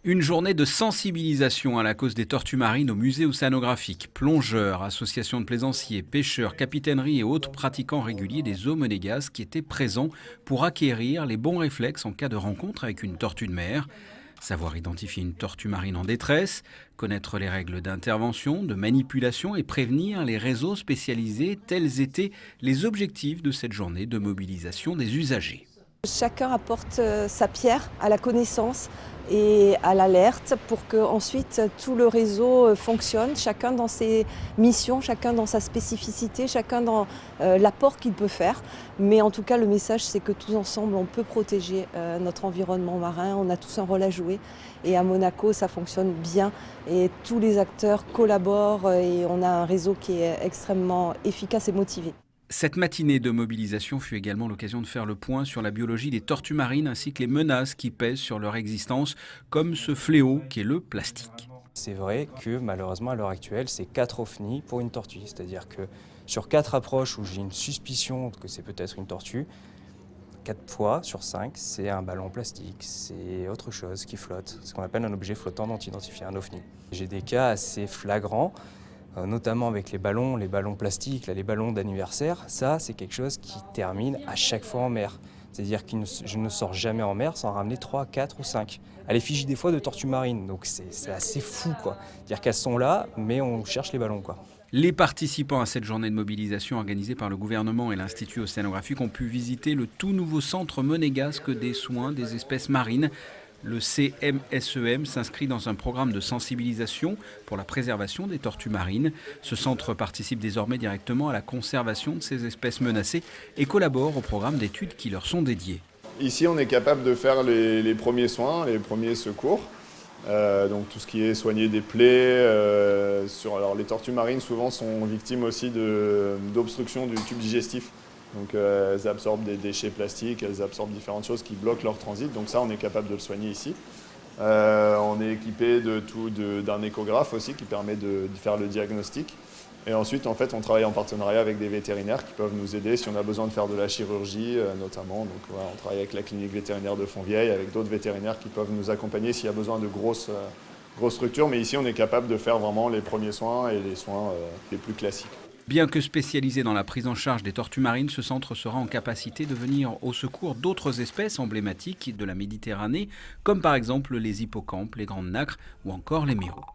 Une journée de sensibilisation à la cause des tortues marines au musée océanographique. Plongeurs, associations de plaisanciers, pêcheurs, capitaineries et autres pratiquants réguliers des eaux monégasques qui étaient présents pour acquérir les bons réflexes en cas de rencontre avec une tortue de mer. Savoir identifier une tortue marine en détresse, connaître les règles d'intervention, de manipulation et prévenir les réseaux spécialisés, tels étaient les objectifs de cette journée de mobilisation des usagers. Chacun apporte sa pierre à la connaissance et à l'alerte pour que ensuite tout le réseau fonctionne, chacun dans ses missions, chacun dans sa spécificité, chacun dans l'apport qu'il peut faire. Mais en tout cas, le message, c'est que tous ensemble, on peut protéger notre environnement marin, on a tous un rôle à jouer. Et à Monaco, ça fonctionne bien et tous les acteurs collaborent et on a un réseau qui est extrêmement efficace et motivé. Cette matinée de mobilisation fut également l'occasion de faire le point sur la biologie des tortues marines ainsi que les menaces qui pèsent sur leur existence, comme ce fléau qui est le plastique. C'est vrai que malheureusement à l'heure actuelle, c'est 4 OFNI pour une tortue. C'est-à-dire que sur 4 approches où j'ai une suspicion que c'est peut-être une tortue, 4 fois sur 5, c'est un ballon plastique, c'est autre chose qui flotte, ce qu'on appelle un objet flottant non identifié, un OFNI. J'ai des cas assez flagrants, notamment avec les ballons plastiques, les ballons d'anniversaire. Ça, c'est quelque chose qui termine à chaque fois en mer. C'est-à-dire que je ne sors jamais en mer sans ramener 3, 4 ou 5. À l'effigie des fois de tortues marines, donc c'est assez fou, quoi. C'est-à-dire qu'elles sont là, mais on cherche les ballons, quoi. Les participants à cette journée de mobilisation organisée par le gouvernement et l'Institut océanographique ont pu visiter le tout nouveau centre monégasque des soins des espèces marines. Le CMSEM s'inscrit dans un programme de sensibilisation pour la préservation des tortues marines. Ce centre participe désormais directement à la conservation de ces espèces menacées et collabore au programme d'études qui leur sont dédiés. Ici, on est capable de faire les premiers soins, les premiers secours. Donc tout ce qui est soigner des plaies. Alors les tortues marines souvent sont victimes aussi d'obstruction du tube digestif. Donc elles absorbent des déchets plastiques, elles absorbent différentes choses qui bloquent leur transit. Donc ça, on est capable de le soigner ici. On est équipé d'un échographe aussi qui permet de faire le diagnostic. Et ensuite, en fait, on travaille en partenariat avec des vétérinaires qui peuvent nous aider si on a besoin de faire de la chirurgie, notamment. Donc voilà, on travaille avec la clinique vétérinaire de Fontvieille, avec d'autres vétérinaires qui peuvent nous accompagner s'il y a besoin de grosses structures. Mais ici, on est capable de faire vraiment les premiers soins et les soins les plus classiques. Bien que spécialisé dans la prise en charge des tortues marines, ce centre sera en capacité de venir au secours d'autres espèces emblématiques de la Méditerranée, comme par exemple les hippocampes, les grandes nacres ou encore les mérous.